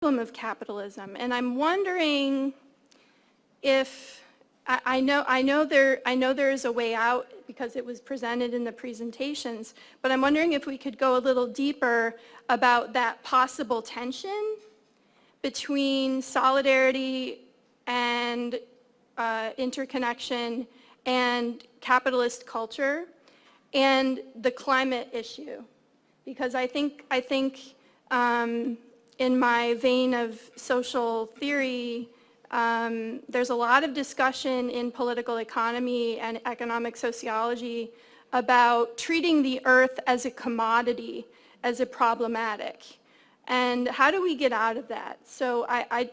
problem of capitalism. And I'm wondering if, I know there is a way out because it was presented in the presentations, but I'm wondering if we could go a little deeper about that possible tension between solidarity and interconnection and capitalist culture and the climate issue. Because I think in my vein of social theory, there's a lot of discussion in political economy and economic sociology about treating the earth as a commodity, as a problematic. And how do we get out of that? So I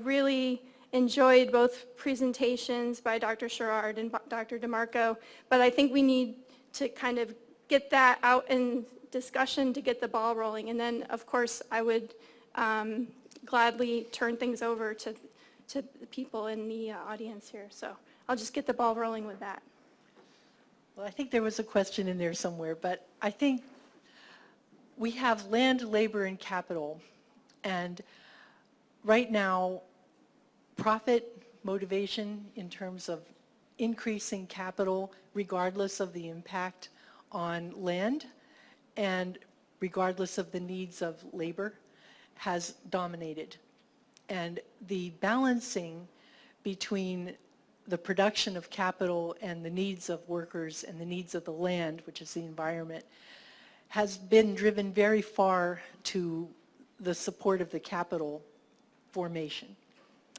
really enjoyed both presentations by Dr. Sherrard and Dr. DeMarco, but I think we need to kind of get that out in discussion to get the ball rolling. And then, of course, I would gladly turn things over to the people in the audience here. So I'll just get the ball rolling with that. Well, I think there was a question in there somewhere, but I think we have land, labor, and capital. And right now, profit motivation in terms of increasing capital, regardless of the impact on land and regardless of the needs of labor, has dominated. And the balancing between the production of capital and the needs of workers and the needs of the land, which is the environment, has been driven very far to the support of the capital formation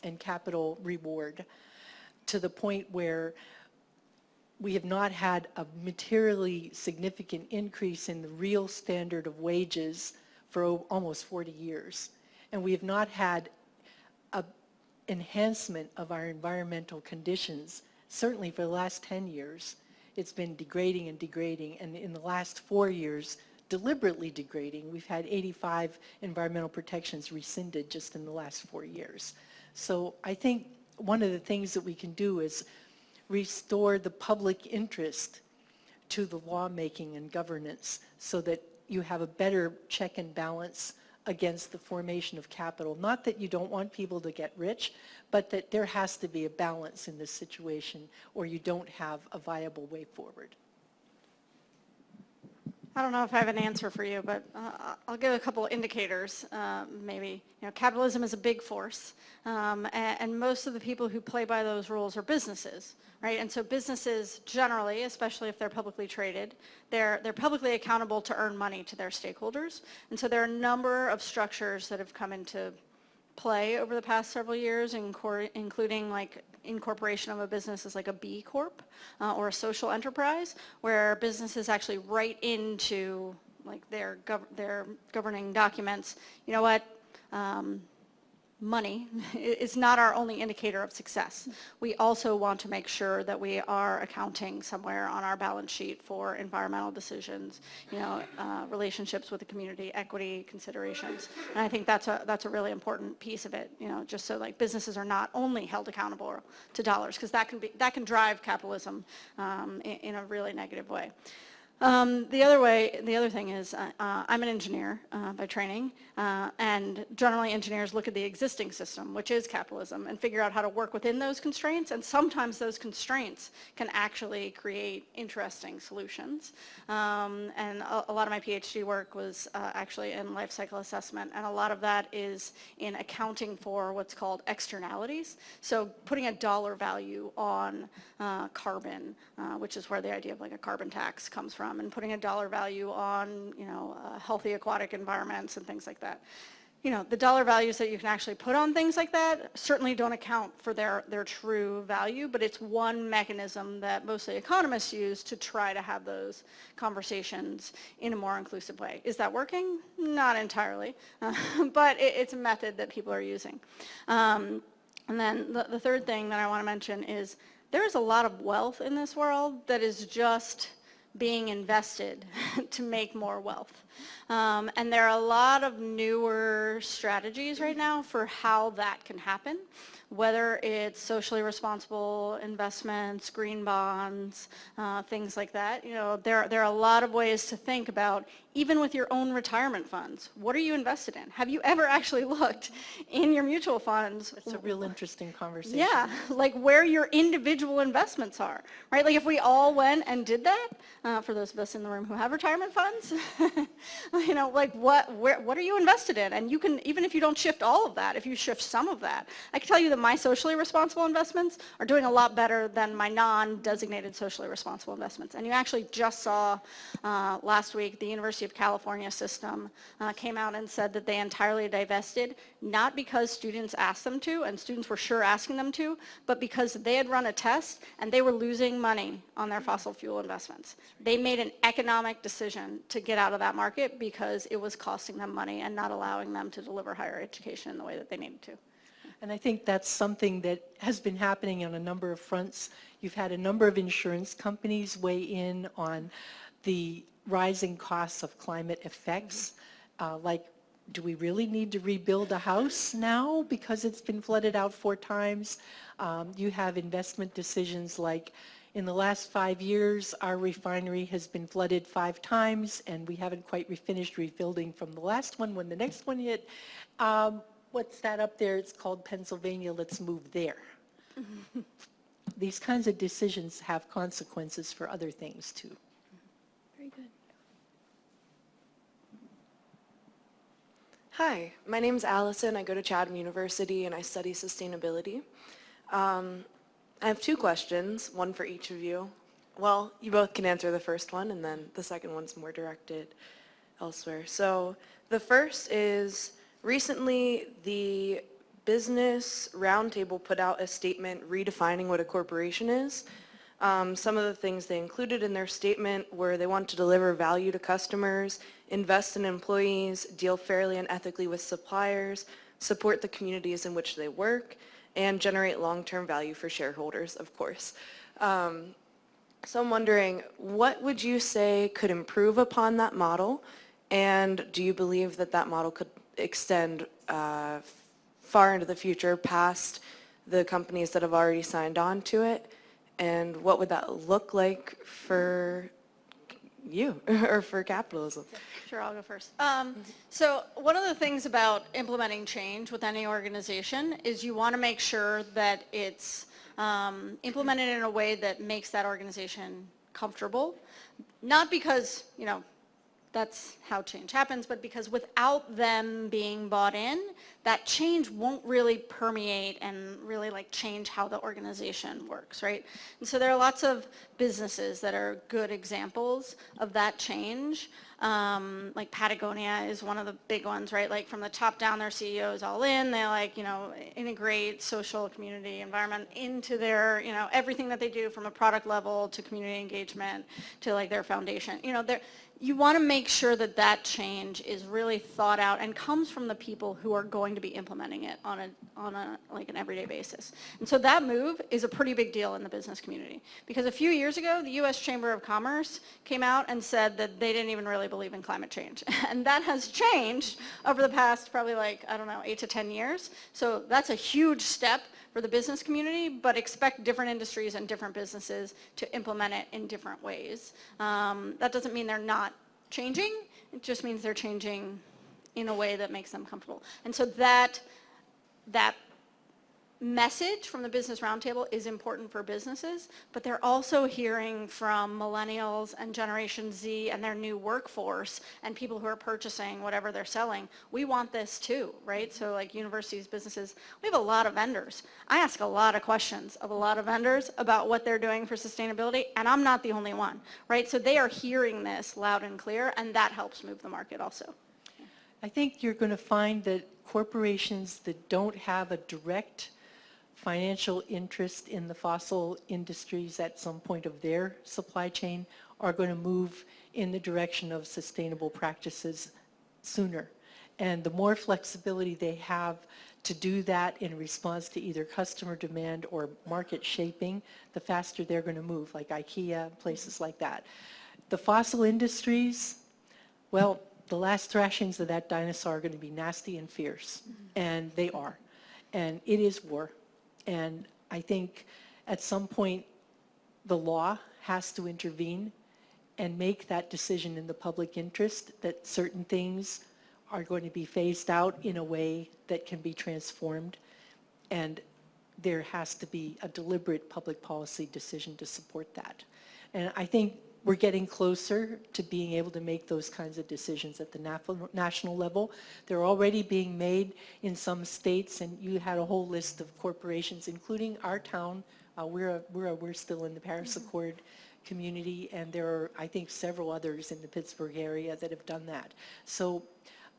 and capital reward, to the point where we have not had a materially significant increase in the real standard of wages for almost 40 years. And we have not had an enhancement of our environmental conditions. Certainly for the last 10 years, it's been degrading and degrading. And in the last 4 years, deliberately degrading. We've had 85 environmental protections rescinded just in the last 4 years. So I think one of the things that we can do is restore the public interest to the lawmaking and governance so that you have a better check and balance against the formation of capital. Not that you don't want people to get rich, but that there has to be a balance in this situation or you don't have a viable way forward. I don't know if I have an answer for you, but I'll give a couple indicators. Maybe, capitalism is a big force, and most of the people who play by those rules are businesses, right? And so businesses generally, especially if they're publicly traded, they're publicly accountable to earn money to their stakeholders. And so there are a number of structures that have come into play over the past several years, including like incorporation of a business as like a B Corp or a social enterprise, where businesses actually write into like their governing documents, you know what, money is not our only indicator of success. We also want to make sure that we are accounting somewhere on our balance sheet for environmental decisions, relationships with the community, equity considerations. And I think that's a really important piece of it, just so like businesses are not only held accountable to dollars, because that can drive capitalism in a really negative way. The other thing is I'm an engineer by training, and generally engineers look at the existing system, which is capitalism, and figure out how to work within those constraints, and sometimes those constraints can actually create interesting solutions. And a lot of my PhD work was actually in life cycle assessment, and a lot of that is in accounting for what's called externalities. So putting a dollar value on carbon, which is where the idea of like a carbon tax comes from, and putting a dollar value on, healthy aquatic environments and things like that. The dollar values that you can actually put on things like that certainly don't account for their true value, but it's one mechanism that mostly economists use to try to have those conversations in a more inclusive way. Is that working? Not entirely, but it's a method that people are using. And then the third thing that I want to mention is there is a lot of wealth in this world that is just being invested to make more wealth. And there are a lot of newer strategies right now for how that can happen, whether it's socially responsible investments, green bonds, things like that. You know, there are a lot of ways to think about, even with your own retirement funds, what are you invested in? Have you ever actually looked in your mutual funds? It's a real interesting conversation. Yeah, like where your individual investments are, right? Like if we all went and did that, for those of us in the room who have retirement funds, you know, like what are you invested in? And you can, even if you don't shift all of that, if you shift some of that, I can tell you that my socially responsible investments are doing a lot better than my non-designated socially responsible investments. And you actually just saw last week the University of California system came out and said that they entirely divested, not because students asked them to, and students were sure asking them to, but because they had run a test and they were losing money on their fossil fuel investments. They made an economic decision to get out of that market because it was costing them money and not allowing them to deliver higher education in the way that they needed to. And I think that's something that has been happening on a number of fronts. You've had a number of insurance companies weigh in on the rising costs of climate effects, like, do we really need to rebuild a house now because it's been flooded out 4 times? You have investment decisions like, in the last 5 years, our refinery has been flooded 5 times, and we haven't quite finished rebuilding from the last one when the next one hit. What's that up there? It's called Pennsylvania. Let's move there. These kinds of decisions have consequences for other things, too. Very good. Hi, my name's Allison. I go to Chatham University and I study sustainability. I have 2 questions, one for each of you. Well, you both can answer the first one and then the second one's more directed elsewhere. So the first is, recently the Business Roundtable put out a statement redefining what a corporation is. Some of the things they included in their statement were they want to deliver value to customers, invest in employees, deal fairly and ethically with suppliers, support the communities in which they work, and generate long-term value for shareholders, of course. So I'm wondering, what would you say could improve upon that model, and do you believe that that model could extend far into the future past the companies that have already signed on to it? And what would that look like for you or for capitalism? Sure, I'll go first. So one of the things about implementing change with any organization is you want to make sure that it's implemented in a way that makes that organization comfortable. Not because, you know, that's how change happens, but because without them being bought in, that change won't really permeate and really like change how the organization works, right? And so there are lots of businesses that are good examples of that change. Like Patagonia is one of the big ones, right? Like from the top down, their CEO is all in. They like, you know, integrate social, community, environment into their, you know, everything that they do from a product level to community engagement to like their foundation. You know, you want to make sure that that change is really thought out and comes from the people who are going to be implementing it on a like an everyday basis. And so that move is a pretty big deal in the business community, because a few years ago the US Chamber of Commerce came out and said that they didn't even really believe in climate change. And that has changed over the past probably like, I don't know, 8 to 10 years. So that's a huge step for the business community, but expect different industries and different businesses to implement it in different ways. That doesn't mean they're not changing, it just means they're changing in a way that makes them comfortable. And so that message from the Business Roundtable is important for businesses, but they're also hearing from millennials and Generation Z and their new workforce and people who are purchasing whatever they're selling. We want this too, right? So like universities, businesses, we have a lot of vendors. I ask a lot of questions of a lot of vendors about what they're doing for sustainability, and I'm not the only one, right? So they are hearing this loud and clear, and that helps move the market also. I think you're going to find that corporations that don't have a direct financial interest in the fossil industries at some point of their supply chain are going to move in the direction of sustainable practices sooner. And the more flexibility they have to do that in response to either customer demand or market shaping, the faster they're going to move, like IKEA, places like that. The fossil industries, well, the last thrashings of that dinosaur are going to be nasty and fierce, and they are. And it is war. And I think at some point the law has to intervene and make that decision in the public interest that certain things are going to be phased out in a way that can be transformed. And there has to be a deliberate public policy decision to support that. And I think we're getting closer to being able to make those kinds of decisions at the national level. They're already being made in some states, and you had a whole list of corporations, including our town. We're still in the Paris Accord community, and there are, I think, several others in the Pittsburgh area that have done that. So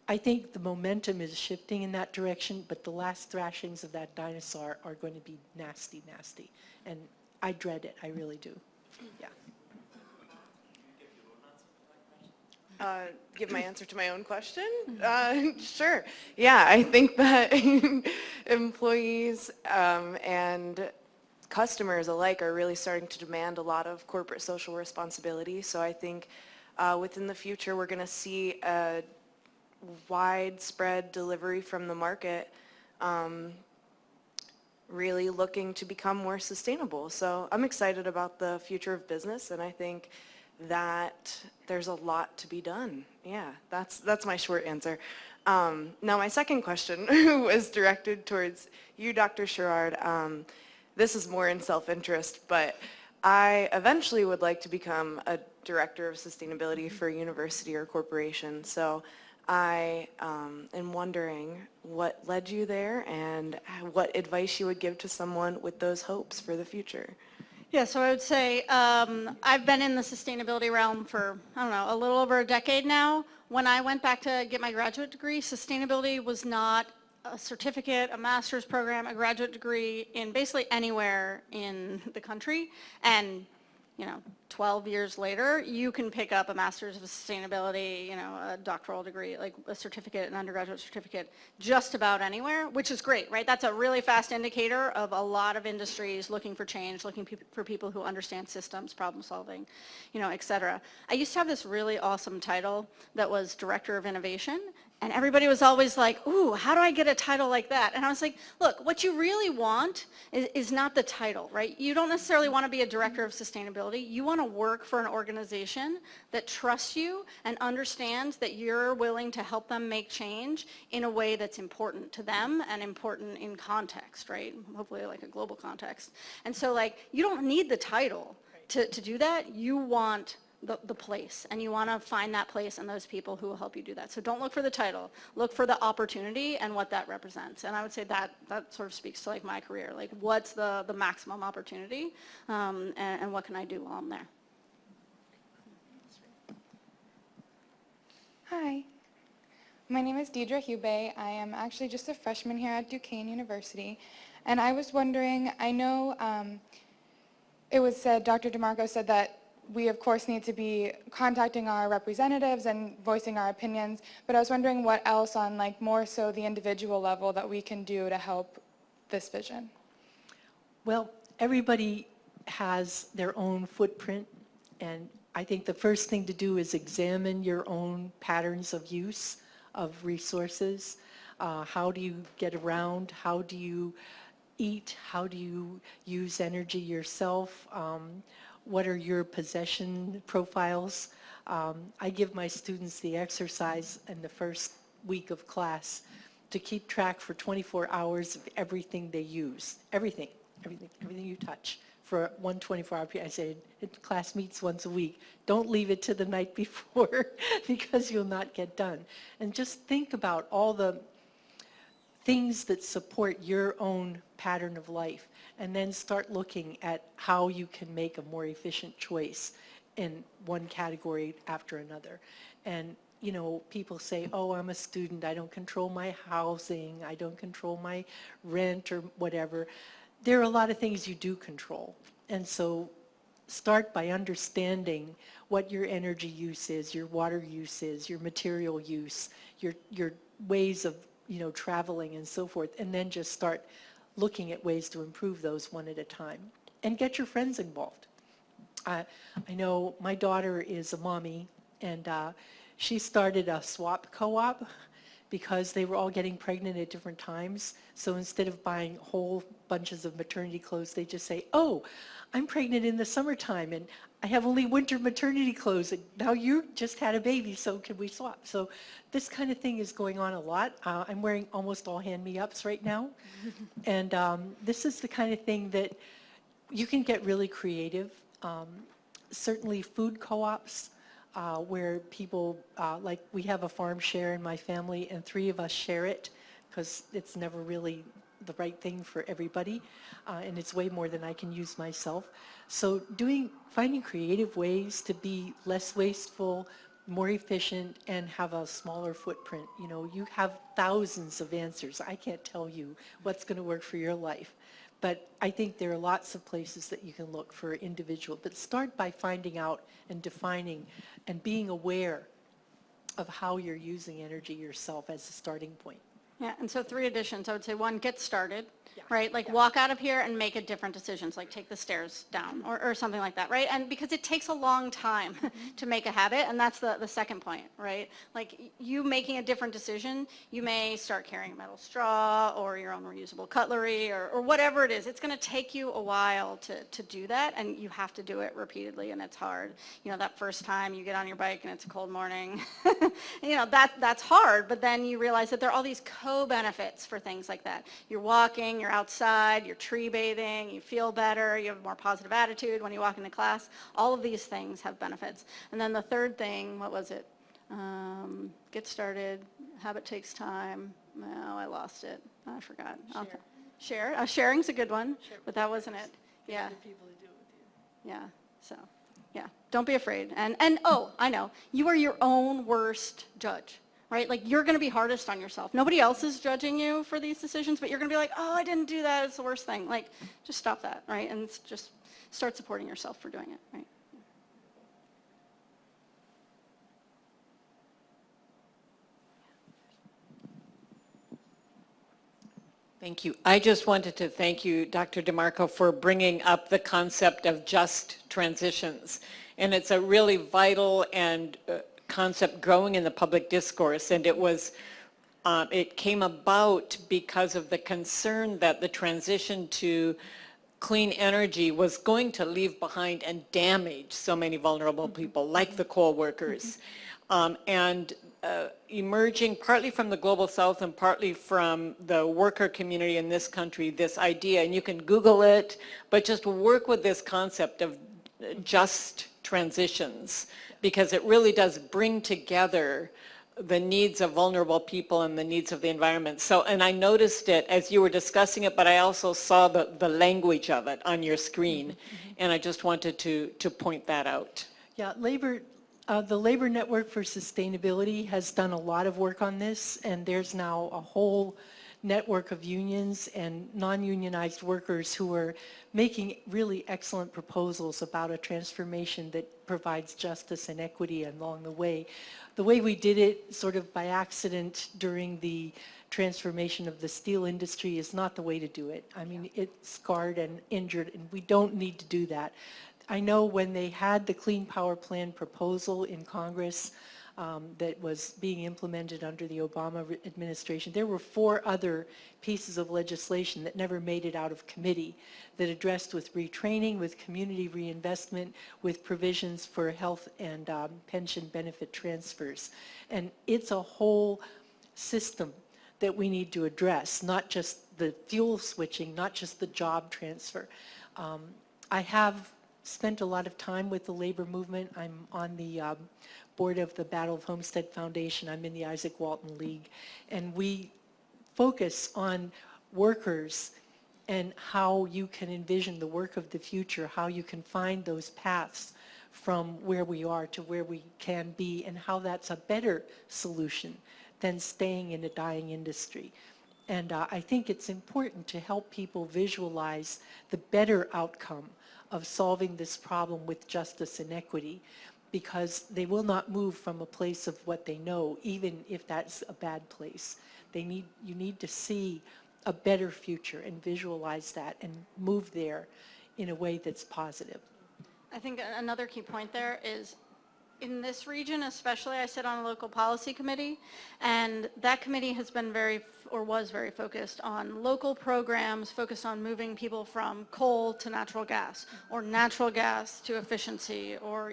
I think the momentum is shifting in that direction, but the last thrashings of that dinosaur are going to be nasty, nasty. And I dread it, I really do. Yeah. Give my answer to my own question? Sure. Yeah, I think that employees and customers alike are really starting to demand a lot of corporate social responsibility. So I think within the future we're going to see a widespread delivery from the market really looking to become more sustainable. So I'm excited about the future of business, and I think that there's a lot to be done. Yeah, that's my short answer. Now my second question was directed towards you, Dr. Sherrard. This is more in self-interest, but I eventually would like to become a director of sustainability for a university or corporation. So I am wondering what led you there and what advice you would give to someone with those hopes for the future. Yeah, so I would say I've been in the sustainability realm for, I don't know, a little over a decade now. When I went back to get my graduate degree, sustainability was not a certificate, a master's program, a graduate degree in basically anywhere in the country. And, 12 years later, you can pick up a master's of sustainability, a doctoral degree, like a certificate, an undergraduate certificate, just about anywhere, which is great, right? That's a really fast indicator of a lot of industries looking for change, looking for people who understand systems, problem solving, et cetera. I used to have this really awesome title that was Director of Innovation, and everybody was always like, ooh, how do I get a title like that? And I was like, look, what you really want is not the title, right? You don't necessarily want to be a director of sustainability. You want to work for an organization that trusts you and understands that you're willing to help them make change in a way that's important to them and important in context, right? Hopefully like a global context. And so you don't need the title to do that. You want the place, and you want to find that place and those people who will help you do that. So don't look for the title, look for the opportunity and what that represents. And I would say that sort of speaks to my career, what's the maximum opportunity, and what can I do while I'm there. Hi, my name is Deidre Hubey. I am actually just a freshman here at Duquesne University, and I was wondering, I know it was said, Dr. DeMarco said that we of course need to be contacting our representatives and voicing our opinions, but I was wondering what else on more so the individual level that we can do to help this vision. Well, everybody has their own footprint, and I think the first thing to do is examine your own patterns of use of resources. How do you get around? How do you eat? How do you use energy yourself? What are your possession profiles? I give my students the exercise in the first week of class to keep track for 24 hours of everything they use. Everything you touch for one 24-hour period. I say, class meets once a week. Don't leave it to the night before because you'll not get done. And just think about all the things that support your own pattern of life, and then start looking at how you can make a more efficient choice in one category after another. And people say, oh, I'm a student, I don't control my housing, I don't control my rent or whatever. There are a lot of things you do control. And so start by understanding what your energy use is, your water use is, your material use, your ways of traveling and so forth, and then just start looking at ways to improve those one at a time. And get your friends involved. I know my daughter is a mommy, and She started a swap co-op because they were all getting pregnant at different times. So instead of buying whole bunches of maternity clothes, they just say, oh, I'm pregnant in the summertime and I have only winter maternity clothes, and now you just had a baby, so can we swap? So this kind of thing is going on a lot. I'm wearing almost all hand-me-ups right now. And this is the kind of thing that you can get really creative. Certainly food co-ops, where people, like we have a farm share in my family and 3 of us share it because it's never really the right thing for everybody, and it's way more than I can use myself. So finding creative ways to be less wasteful, more efficient, and have a smaller footprint. You know, you have thousands of answers. I can't tell you what's going to work for your life. But I think there are lots of places that you can look for individual. But start by finding out and defining and being aware of how you're using energy yourself as a starting point. Yeah, and so 3 additions. I would say 1, get started, right? Like walk out of here and make a different decisions, like take the stairs down or something like that, right? And because it takes a long time to make a habit, and that's the second point, right? Like you making a different decision, you may start carrying a metal straw or your own reusable cutlery or whatever it is. It's going to take you a while to do that, and you have to do it repeatedly, and it's hard. You know, that first time you get on your bike and it's a cold morning, you know, that's hard, but then you realize that there are all these co-benefits for things like that. You're walking, you're outside, you're tree bathing, you feel better, you have a more positive attitude when you walk into class. All of these things have benefits. And then the third thing, what was it? Get started, habit takes time. Oh, I lost it. I forgot. Share. Sharing's a good one, but that wasn't it. Yeah. Yeah, so, yeah, don't be afraid. And oh, I know, you are your own worst judge. Right? Like you're going to be hardest on yourself. Nobody else is judging you for these decisions, but you're going to be like, oh, I didn't do that. It's the worst thing. Like, just stop that, right? And just start supporting yourself for doing it, right? Thank you. I just wanted to thank you, Dr. DeMarco, for bringing up the concept of just transitions. And it's a really vital and concept growing in the public discourse, and it came about because of the concern that the transition to clean energy was going to leave behind and damage so many vulnerable people, like the coal workers. Emerging partly from the Global South and partly from the worker community in this country, this idea, and you can Google it, but just work with this concept of just transitions, because it really does bring together the needs of vulnerable people and the needs of the environment. So, and I noticed it as you were discussing it, but I also saw the language of it on your screen, and I just wanted to point that out. Yeah, the Labor Network for Sustainability has done a lot of work on this, and there's now a whole network of unions and non-unionized workers who are making really excellent proposals about a transformation that provides justice and equity along the way. The way we did it sort of by accident during the transformation of the steel industry is not the way to do it. I mean, it's scarred and injured, and we don't need to do that. I know when they had the Clean Power Plan proposal in Congress that was being implemented under the Obama administration, there were 4 other pieces of legislation that never made it out of committee that addressed with retraining, with community reinvestment, with provisions for health and pension benefit transfers. And it's a whole system that we need to address, not just the fuel switching, not just the job transfer. I have spent a lot of time with the labor movement. I'm on the board of the Battle of Homestead Foundation. I'm in the Isaac Walton League. And we focus on workers and how you can envision the work of the future, how you can find those paths from where we are to where we can be, and how that's a better solution than staying in a dying industry. And I think it's important to help people visualize the better outcome of solving this problem with justice and equity, because they will not move from a place of what they know, even if that's a bad place. You need to see a better future and visualize that and move there in a way that's positive. I think another key point there is In this region especially, I sit on a local policy committee, and that committee has been was very focused on local programs, focused on moving people from coal to natural gas, or natural gas to efficiency, or,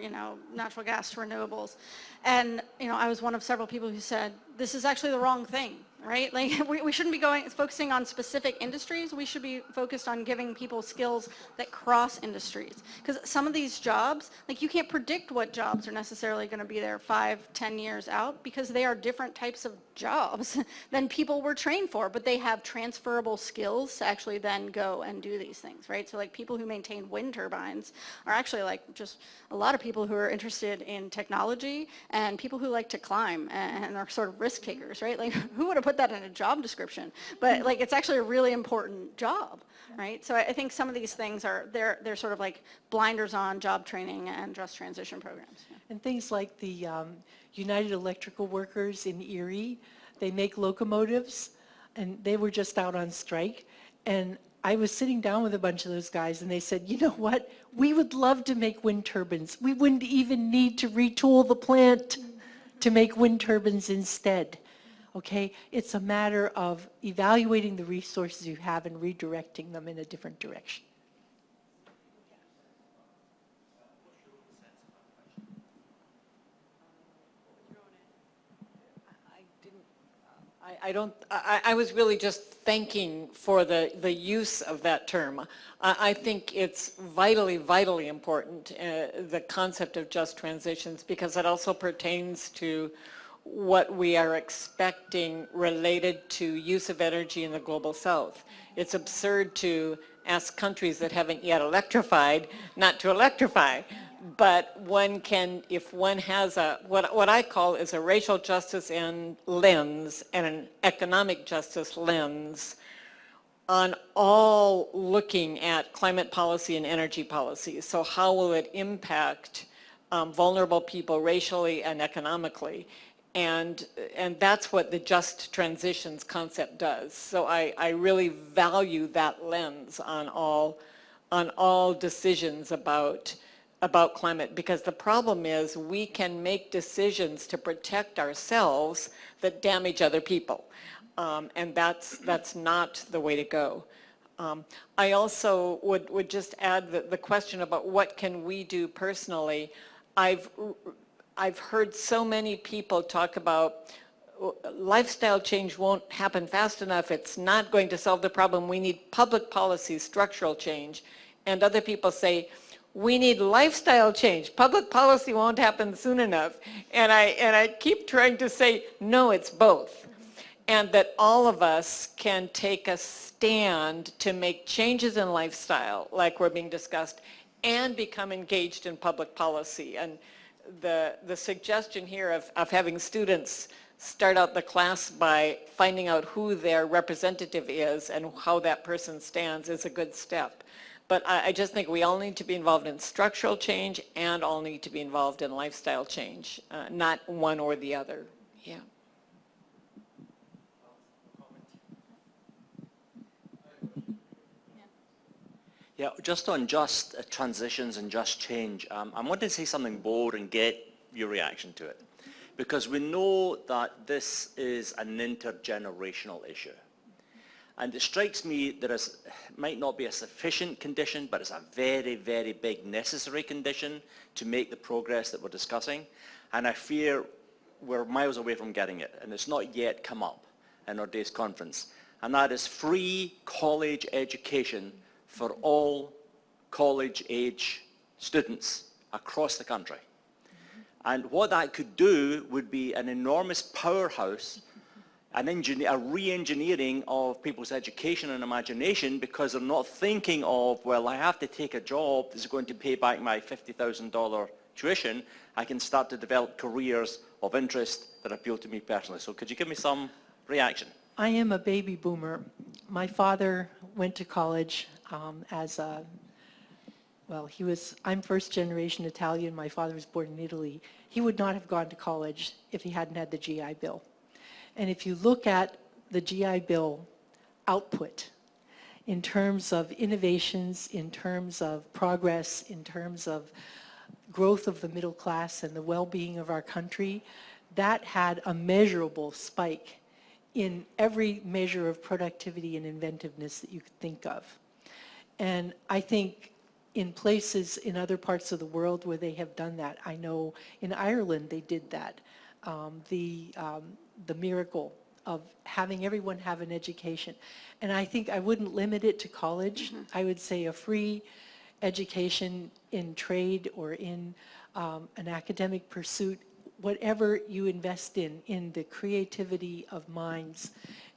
natural gas to renewables. And, I was one of several people who said, this is actually the wrong thing, right? Like, we shouldn't be focusing on specific industries. We should be focused on giving people skills that cross industries. Because some of these jobs, like, you can't predict what jobs are necessarily going to be there 5-10 years out, because they are different types of jobs than people were trained for, but they have transferable skills to actually then go and do these things, right? So, like, people who maintain wind turbines are actually, like, just a lot of people who are interested in technology, and people who like to climb and are sort of risk takers, right? Like, who would have put that in a job description? But, like, it's actually a really important job, right? So I think some of these things they're sort of like blinders on job training and just transition programs. Yeah. And things like the United Electrical Workers in Erie, they make locomotives, and they were just out on strike. And I was sitting down with a bunch of those guys, and they said, you know what? We would love to make wind turbines. We wouldn't even need to retool the plant to make wind turbines instead. Okay? It's a matter of evaluating the resources you have and redirecting them in a different direction. I was really just thanking for the use of that term. I think it's vitally important, the concept of just transitions, because it also pertains to what we are expecting related to use of energy in the global south. It's absurd to ask countries that haven't yet electrified not to electrify. But one can, if one has what I call is a racial justice lens and an economic justice lens on all looking at climate policy and energy policy. So how will it impact vulnerable people racially and economically? And that's what the just transitions concept does. So I really value that lens on all decisions about climate, because the problem is we can make decisions to protect ourselves that damage other people, and that's not the way to go. I also would just add the question about what can we do personally. I've heard so many people talk about lifestyle change won't happen fast enough, it's not going to solve the problem, we need public policy, structural change, and other people say, we need lifestyle change. Public policy won't happen soon enough. And I keep trying to say, no, it's both. And that all of us can take a stand to make changes in lifestyle, like we're being discussed, and become engaged in public policy. And the suggestion here of having students start out the class by finding out who their representative is and how that person stands is a good step. But I just think we all need to be involved in structural change and all need to be involved in lifestyle change, not one or the other. Yeah. Yeah, just on just transitions and just change, I wanted to say something bold and get your reaction to it. Because we know that this is an intergenerational issue. And it strikes me that it might not be a sufficient condition, but it's a very, very big necessary condition to make the progress that we're discussing. And I fear we're miles away from getting it, and it's not yet come up in our day's conference. And that is free college education for all college-age students across the country. And what that could do would be an enormous powerhouse, a re-engineering of people's education and imagination, because they're not thinking of, well, I have to take a job that's going to pay back my $50,000 tuition. I can start to develop careers of interest that appeal to me personally. So could you give me some reaction? I am a baby boomer. My father went to college I'm first generation Italian. My father was born in Italy. He would not have gone to college if he hadn't had the GI Bill. And if you look at the GI Bill output in terms of innovations, in terms of progress, in terms of growth of the middle class and the well-being of our country, that had a measurable spike in every measure of productivity and inventiveness that you could think of. And I think in places in other parts of the world where they have done that, I know in Ireland they did that, the miracle of having everyone have an education. And I think I wouldn't limit it to college. I would say a free education in trade or in an academic pursuit, whatever you invest in the creativity of minds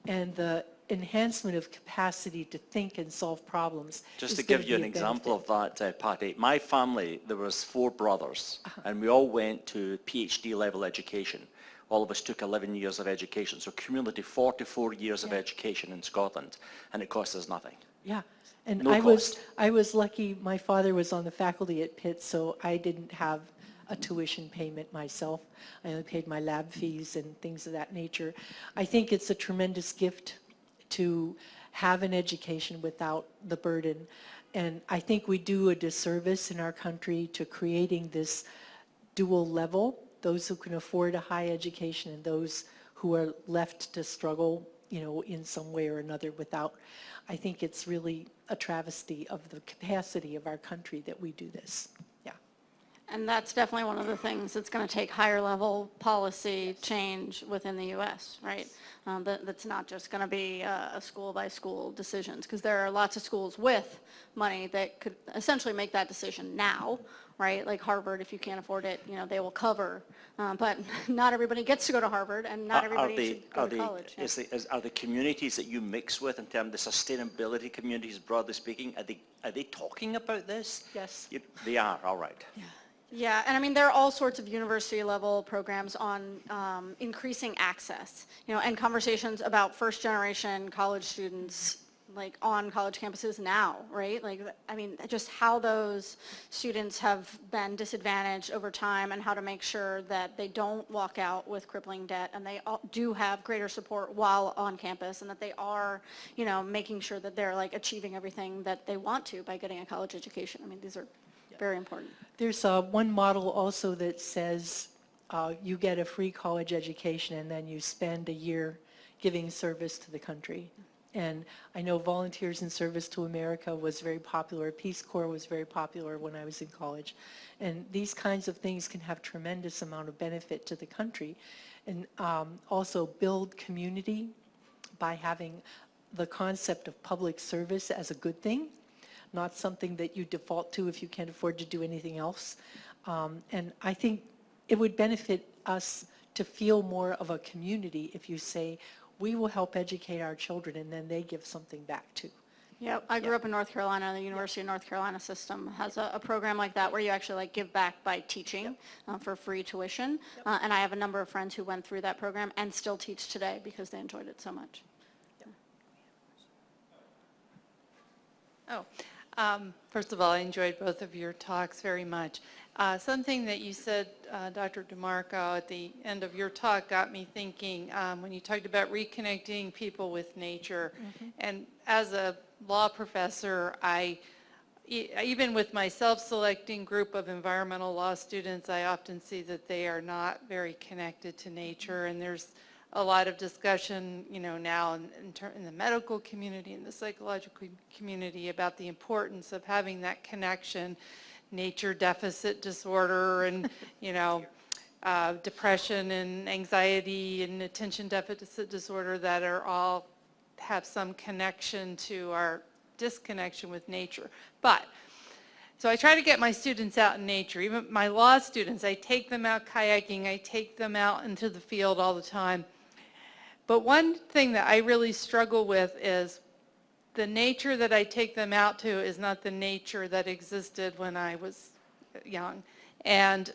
and the enhancement of capacity to think and solve problems. Just to give you an example of that, Patty, my family, there was 4 brothers, and we all went to PhD level education. All of us took 11 years of education, so cumulative 44 years of education in Scotland, and it cost us nothing. Yeah, and No cost. I was lucky, my father was on the faculty at Pitt, so I didn't have a tuition payment myself. I only paid my lab fees and things of that nature. I think it's a tremendous gift to have an education without the burden. And I think we do a disservice in our country to creating this dual level, those who can afford a high education and those who are left to struggle, you know, in some way or another without. I think it's really a travesty of the capacity of our country that we do this. Yeah. And that's definitely one of the things that's going to take higher level policy change within the U.S., right? That's not just going to be a school by school decisions, because there are lots of schools with money that could essentially make that decision now, right? Like Harvard, if you can't afford it, you know, they will cover. But not everybody gets to go to Harvard, and not everybody should go to college. Are the communities that you mix with in terms of the sustainability communities, broadly speaking, are they talking about this? Yes. They are, all right. Yeah, and I mean, there are all sorts of university level programs on increasing access, you know, and conversations about first generation college students like on college campuses now, right? Like, I mean, just how those students have been disadvantaged over time and how to make sure that they don't walk out with crippling debt and they do have greater support while on campus, and that they are, you know, making sure that they're like achieving everything that they want to by getting a college education. I mean, these are very important. There's one model also that says you get a free college education and then you spend a year giving service to the country. And I know Volunteers in Service to America was very popular. Peace Corps was very popular when I was in college. And these kinds of things can have tremendous amount of benefit to the country. And also build community by having the concept of public service as a good thing, not something that you default to if you can't afford to do anything else. And I think it would benefit us to feel more of a community if you say, we will help educate our children and then they give something back too. Yeah, I grew up in North Carolina. The University of North Carolina system has a program like that where you actually like give back by teaching for free tuition. And I have a number of friends who went through that program and still teach today because they enjoyed it so much. First of all, I enjoyed both of your talks very much. Something that you said, Dr. DeMarco, at the end of your talk got me thinking when you talked about reconnecting people with nature. And as a law professor, even with my self-selecting group of environmental law students, I often see that they are not very connected to nature, and there's a lot of discussion, you know, now in the medical community and the psychological community about the importance of having that connection, nature deficit disorder and, you know, depression and anxiety and attention deficit disorder that are all have some connection to our disconnection with nature. But, so I try to get my students out in nature, even my law students, I take them out kayaking, I take them out into the field all the time. But one thing that I really struggle with is the nature that I take them out to is not the nature that existed when I was young. And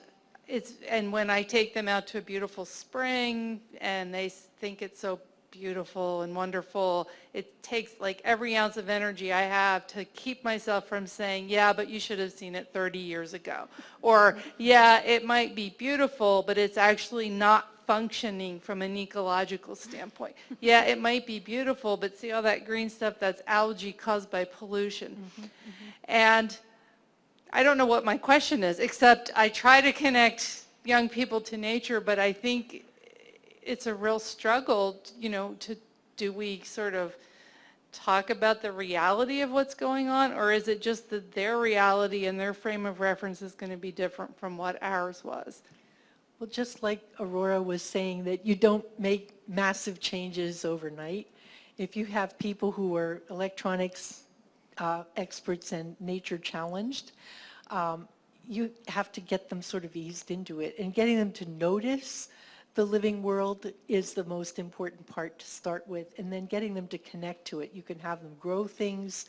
when I take them out to a beautiful spring and they think it's so beautiful and wonderful, it takes like every ounce of energy I have to keep myself from saying, yeah, but you should have seen it 30 years ago. Or, yeah, it might be beautiful, but it's actually not functioning from an ecological standpoint. Yeah, it might be beautiful, but see all that green stuff, that's algae caused by pollution. And I don't know what my question is, except I try to connect young people to nature, but I think it's a real struggle, do we sort of talk about the reality of what's going on, or is it just that their reality and their frame of reference is going to be different from what ours was? Well, just like Aurora was saying, that you don't make massive changes overnight. If you have people who are electronics experts and nature challenged, you have to get them sort of eased into it. And getting them to notice the living world is the most important part to start with, and then getting them to connect to it. You can have them grow things.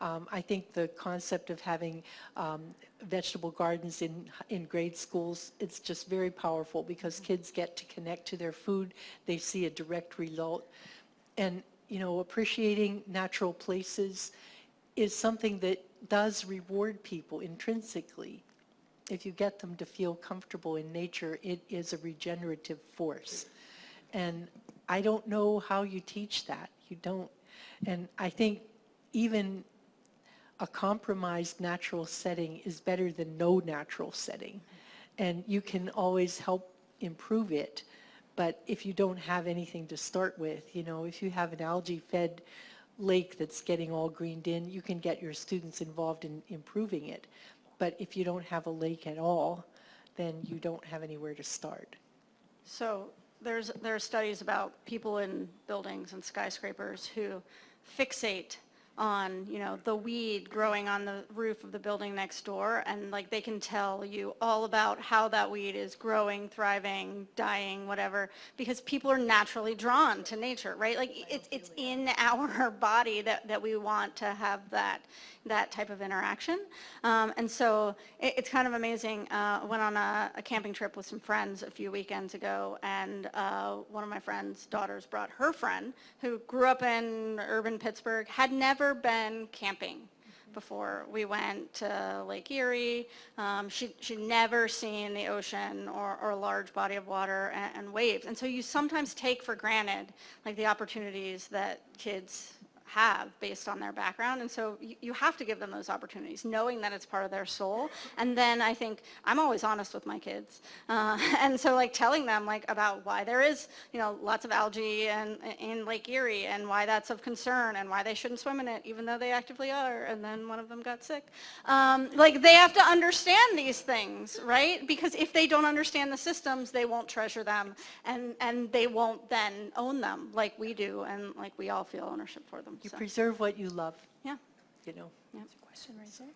I think the concept of having vegetable gardens in grade schools, it's just very powerful because kids get to connect to their food. They see a direct result. And, appreciating natural places is something that does reward people intrinsically. If you get them to feel comfortable in nature, it is a regenerative force. And I don't know how you teach that. You don't. And I think even a compromised natural setting is better than no natural setting. And you can always help improve it. But if you don't have anything to start with, if you have an algae-fed lake that's getting all greened in, you can get your students involved in improving it. But if you don't have a lake at all, then you don't have anywhere to start. So there are studies about people in buildings and skyscrapers who fixate on, the weed growing on the roof of the building next door, and they can tell you all about how that weed is growing, thriving, dying, whatever, because people are naturally drawn to nature, right? It's in our body that we want to have that type of interaction. And so it's kind of amazing. I went on a camping trip with some friends a few weekends ago, and one of my friend's daughters brought her friend who grew up in urban Pittsburgh, had never been camping before we went to Lake Erie. She'd never seen the ocean or a large body of water and waves. And so you sometimes take for granted the opportunities that kids have based on their background, and so you have to give them those opportunities, knowing that it's part of their soul. And then I think I'm always honest with my kids, and so telling them about why there is lots of algae in Lake Erie, and why that's of concern, and why they shouldn't swim in it, even though they actively are. And then one of them got sick. They have to understand these things, right? Because if they don't understand the systems, they won't treasure them, and they won't then own them like we do, and we all feel ownership for them. You So, preserve what you love. yeah. There's a question right there.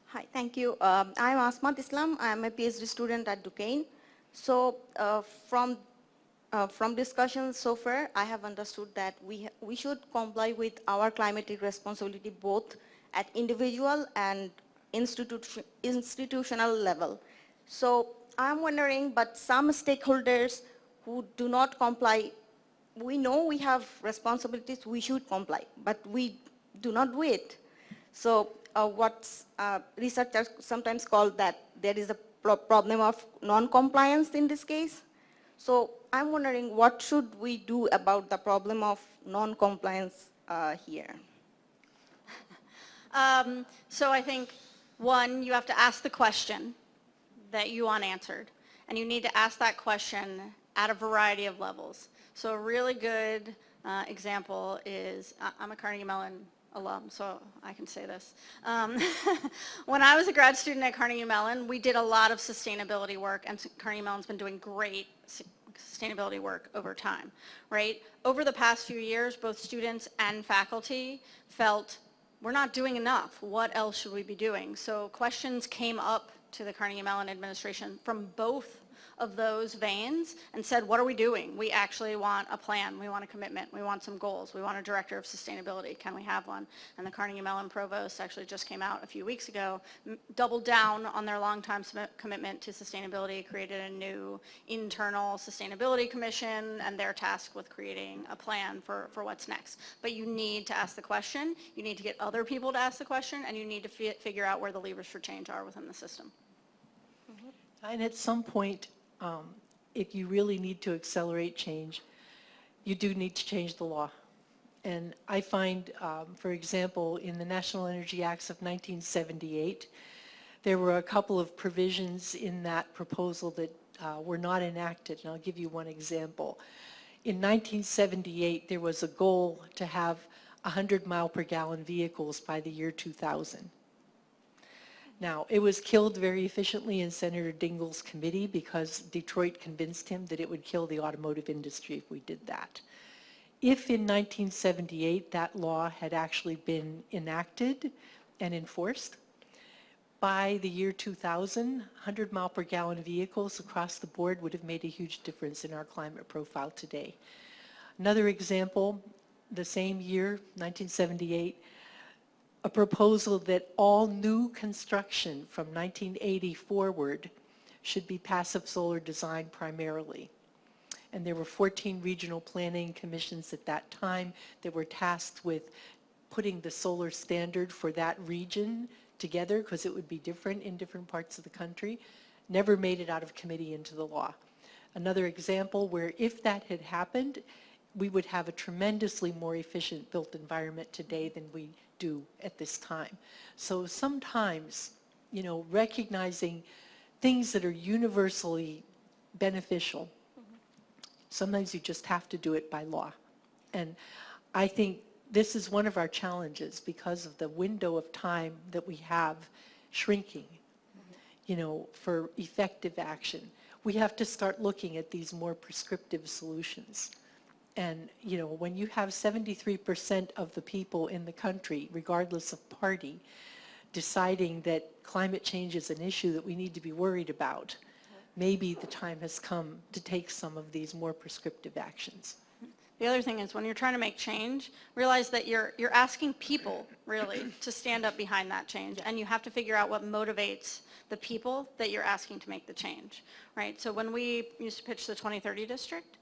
Hi, thank you. I'm Asmat Islam. I'm a PhD student at Duquesne. So from discussions so far, I have understood that we should comply with our climatic responsibility both at individual and institutional level. So I'm wondering, but some stakeholders who do not comply, we know we have responsibilities, we should comply, but we do not do it. So what's researchers sometimes call that there is a problem of non-compliance in this case. So I'm wondering, what should we do about the problem of non-compliance here? So I think, one, you have to ask the question that you want answered, and you need to ask that question at a variety of levels. So a really good example is, I'm a Carnegie Mellon alum, so I can say this. When I was a grad student at Carnegie Mellon, we did a lot of sustainability work, and Carnegie Mellon's been doing great sustainability work over time, right? Over the past few years, both students and faculty felt we're not doing enough. What else should we be doing? So questions came up to the Carnegie Mellon administration from both of those veins and said, what are we doing? We actually want a plan. We want a commitment. We want some goals. We want a director of sustainability. Can we have one? And the Carnegie Mellon provost actually just came out a few weeks ago, doubled down on their longtime commitment to sustainability, created a new internal sustainability commission, and they're tasked with creating a plan for what's next. But you need to ask the question. You need to get other people to ask the question, and you need to figure out where the levers for change are within the system. And at some point, if you really need to accelerate change, you do need to change the law. And I find, for example, in the National Energy Acts of 1978, there were a couple of provisions in that proposal that were not enacted, and I'll give you one example. In 1978, there was a goal to have 100 mile per gallon vehicles by the year 2000. Now, it was killed very efficiently in Senator Dingell's committee because Detroit convinced him that it would kill the automotive industry if we did that. If in 1978 that law had actually been enacted and enforced, by the year 2000, 100 mile per gallon vehicles across the board would have made a huge difference in our climate profile today. Another example, the same year, 1978, a proposal that all new construction from 1980 forward should be passive solar design primarily. And there were 14 regional planning commissions at that time that were tasked with putting the solar standard for that region together because it would be different in different parts of the country. Never made it out of committee into the law. Another example where if that had happened, we would have a tremendously more efficient built environment today than we do at this time. So sometimes, you know, recognizing things that are universally beneficial, sometimes you just have to do it by law. And I think this is one of our challenges because of the window of time that we have shrinking, you know, for effective action. We have to start looking at these more prescriptive solutions. And, you know, when you have 73% of the people in the country, regardless of party, deciding that climate change is an issue that we need to be worried about, maybe the time has come to take some of these more prescriptive actions. The other thing is when you're trying to make change, realize that you're asking people really to stand up behind that change, and you have to figure out what motivates the people that you're asking to make the change, right? So when we used to pitch the 2030 district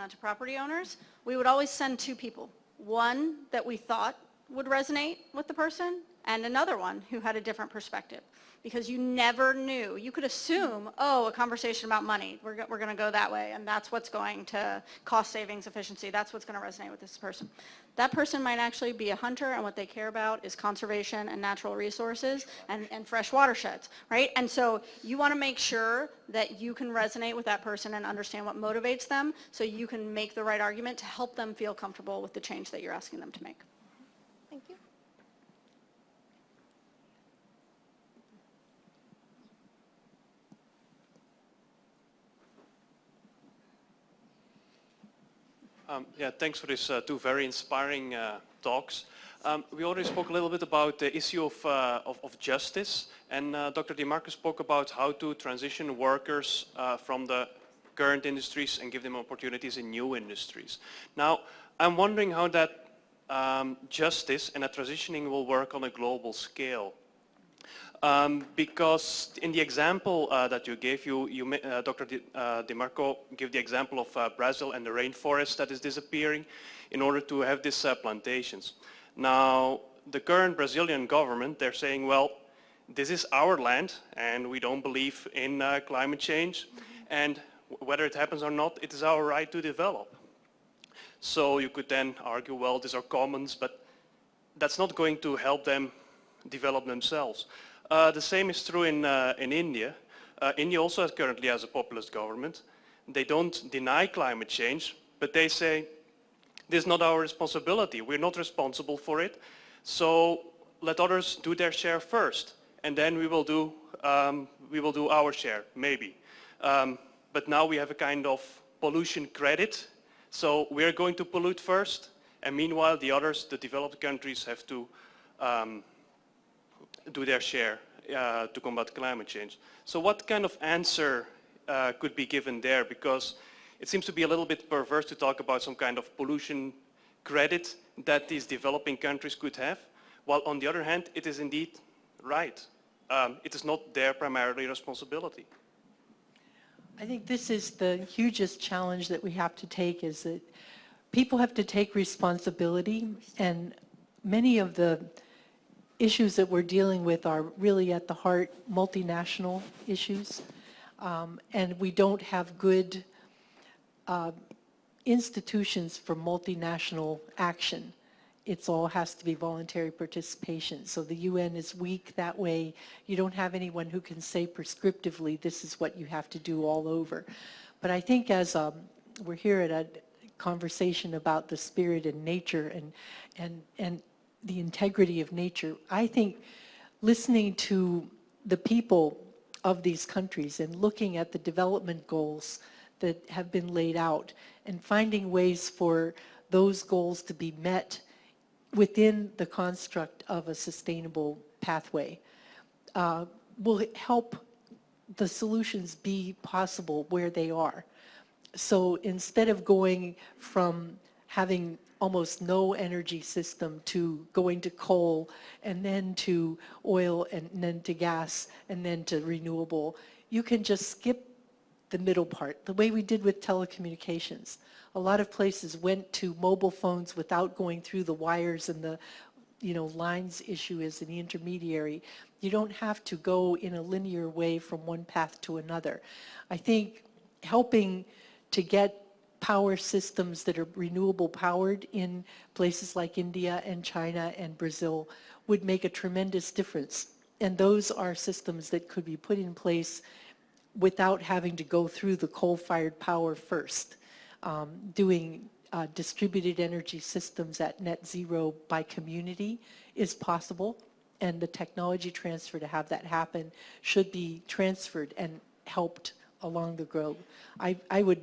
to property owners, we would always send two people. One that we thought would resonate with the person, and another one who had a different perspective. Because you never knew. You could assume, oh, a conversation about money, we're going to go that way, and that's what's going to cost savings, efficiency, that's what's going to resonate with this person. That person might actually be a hunter, and what they care about is conservation and natural resources and fresh watersheds, right? And so you want to make sure that you can resonate with that person and understand what motivates them so you can make the right argument to help them feel comfortable with the change that you're asking them to make. Thank you. Yeah, thanks for these two very inspiring talks. We already spoke a little bit about the issue of justice, and Dr. DeMarco spoke about how to transition workers from the current industries and give them opportunities in new industries. Now, I'm wondering how that justice and that transitioning will work on a global scale. Because in the example that you gave, Dr. DeMarco gave the example of Brazil and the rainforest that is disappearing in order to have these plantations. Now, the current Brazilian government, they're saying, well, this is our land and we don't believe in climate change, and whether it happens or not, it is our right to develop. So you could then argue, well, these are commons, but that's not going to help them develop themselves. The same is true in India. India also currently has a populist government. They don't deny climate change, but they say, this is not our responsibility. We're not responsible for it. So let others do their share first, and then we will do our share, maybe. But now we have a kind of pollution credit. So we're going to pollute first, and meanwhile the others, the developed countries, have to do their share to combat climate change. So what kind of answer could be given there? Because it seems to be a little bit perverse to talk about some kind of pollution credit that these developing countries could have, while on the other hand, it is indeed right. It is not their primarily responsibility. I think this is the hugest challenge that we have to take, is that people have to take responsibility, and many of the issues that we're dealing with are really at the heart multinational issues, and we don't have good institutions for multinational action. it's all has to be voluntary participation. So the UN is weak that way. You don't have anyone who can say prescriptively, this is what you have to do all over. But I think as we're here at a conversation about the spirit and nature and the integrity of nature, I think listening to the people of these countries and looking at the development goals that have been laid out and finding ways for those goals to be met within the construct of a sustainable pathway will help the solutions be possible where they are. So instead of going from having almost no energy system to going to coal and then to oil and then to gas and then to renewable, you can just skip the middle part, the way we did with telecommunications. A lot of places went to mobile phones without going through the wires and the lines issue as an intermediary. You don't have to go in a linear way from one path to another. I think helping to get power systems that are renewable powered in places like India and China and Brazil would make a tremendous difference. And those are systems that could be put in place without having to go through the coal-fired power first. Doing distributed energy systems at net zero by community is possible, and the technology transfer to have that happen should be transferred and helped along the globe. I would,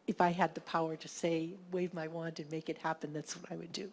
if I had the power to say, wave my wand and make it happen, that's what I would do.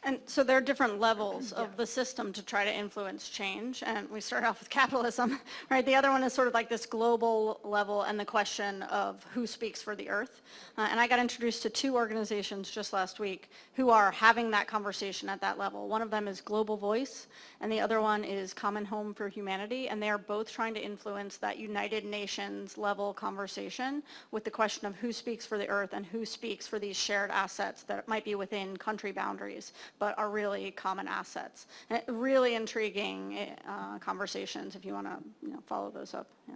And so there are different levels of the system to try to influence change. And we start off with capitalism, right? The other one is sort of like this global level and the question of who speaks for the earth. And I got introduced to two organizations just last week who are having that conversation at that level. One of them is Global Voice, and the other one is Common Home for Humanity. And they are both trying to influence that United Nations level conversation with the question of who speaks for the earth and who speaks for these shared assets that might be within country boundaries, but are really common assets. And really intriguing conversations if you want to follow those up. Yeah.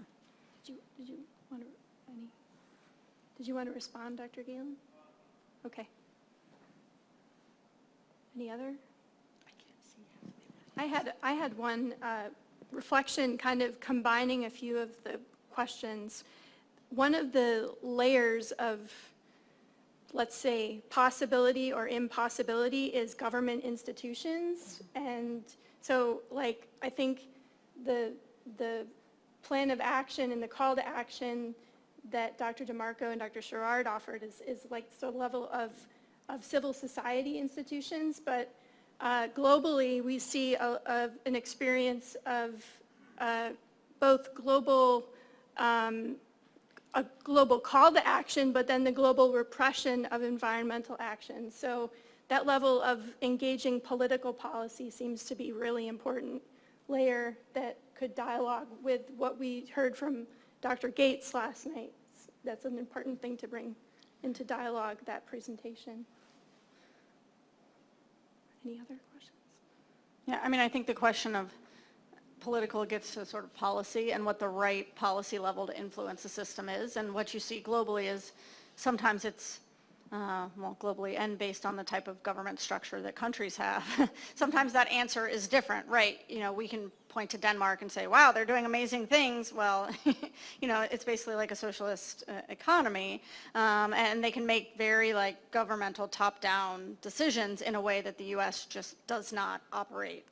Did you want to respond, Dr. Galen? Okay. Any other? I had one reflection kind of combining a few of the questions. One of the layers of, let's say, possibility or impossibility is government institutions. And so, like, I think the plan of action and the call to action that Dr. DeMarco and Dr. Sherrard offered is like the level of civil society institutions. But globally, we see an experience of both global a global call to action, but then the global repression of environmental action. So that level of engaging political policy seems to be really important layer that could dialogue with what we heard from Dr. Gates last night. That's an important thing to bring into dialogue, that presentation. Any other questions? Yeah, I mean, I think the question of political gets to sort of policy and what the right policy level to influence the system is. And what you see globally is sometimes it's, well, globally and based on the type of government structure that countries have, sometimes that answer is different, right? We can point to Denmark and say, wow, they're doing amazing things. Well, it's basically like a socialist economy, and they can make very governmental top-down decisions in a way that the U.S. just does not operate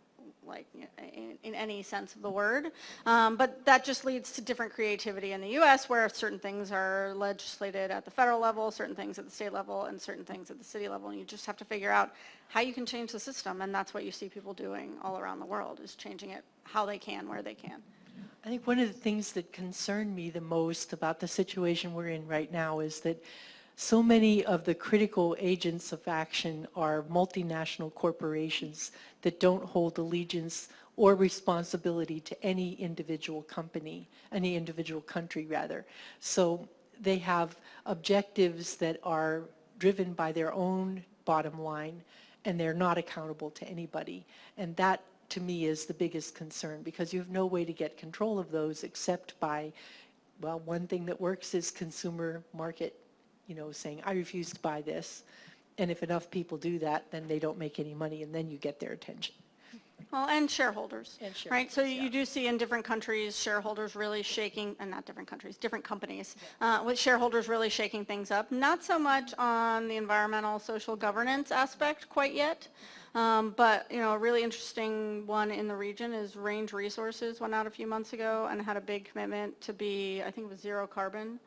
in any sense of the word. But that just leads to different creativity in the U.S. where certain things are legislated at the federal level, certain things at the state level, and certain things at the city level. And you just have to figure out how you can change the system. And that's what you see people doing all around the world, is changing it how they can, where they can. I think one of the things that concern me the most about the situation we're in right now is that so many of the critical agents of action are multinational corporations that don't hold allegiance or responsibility to any individual company, any individual country rather. So they have objectives that are driven by their own bottom line, and they're not accountable to anybody. And that, to me, is the biggest concern, because you have no way to get control of those except by, well, one thing that works is consumer market, saying, I refuse to buy this. And if enough people do that, then they don't make any money, and then you get their attention. Well, and shareholders, And right? So shareholders, you do see in different countries, shareholders really shaking, and not different countries, different companies, with shareholders really shaking things up. Not so much on the environmental, social governance aspect quite yet, but, you know, a really interesting one in the region is Range Resources went out a few months ago and had a big commitment to be, I think it was zero carbon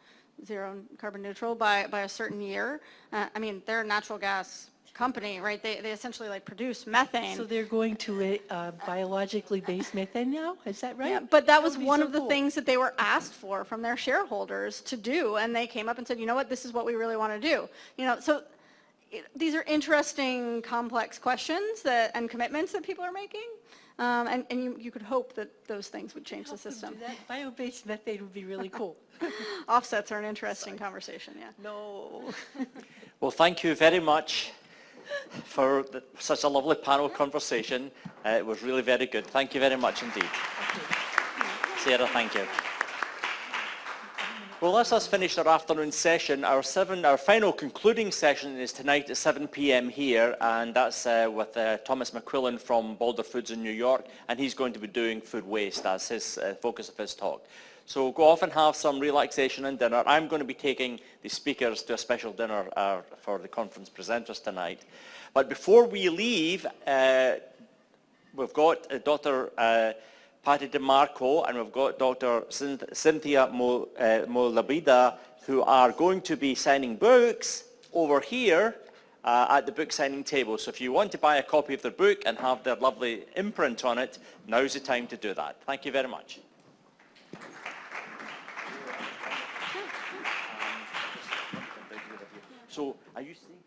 neutral by a certain year. I mean, they're a natural gas company, right? They essentially like produce methane. So they're going to a biologically based methane now? Is that right? Yeah, but that was would be one so of the cool. things that they were asked for from their shareholders to do, and they came up and said, you know what, this is what we really want to do. You know, so these are interesting, complex questions and commitments that people are making, and you could hope that those things would change the system. That bio-based methane would be really cool. Offsets are an interesting conversation, yeah. No. Well, thank you very much for such a lovely panel conversation. It was really very good. Thank you very much indeed. Sarah, thank you. Well, that's us finished our afternoon session. Our final concluding session is tonight at 7 p.m. here, and that's with Thomas McQuillan from Balder Foods in New York, and he's going to be doing food waste as his focus of his talk. So go off and have some relaxation and dinner. I'm going to be taking the speakers to a special dinner for the conference presenters tonight. But before we leave, we've got Dr. Patty DeMarco and we've got Dr. Cynthia Molabida, who are going to be signing books over here at the book signing table. So if you want to buy a copy of their book and have their lovely imprint on it, now's the time to do that. Thank you very much. So, are you seeing?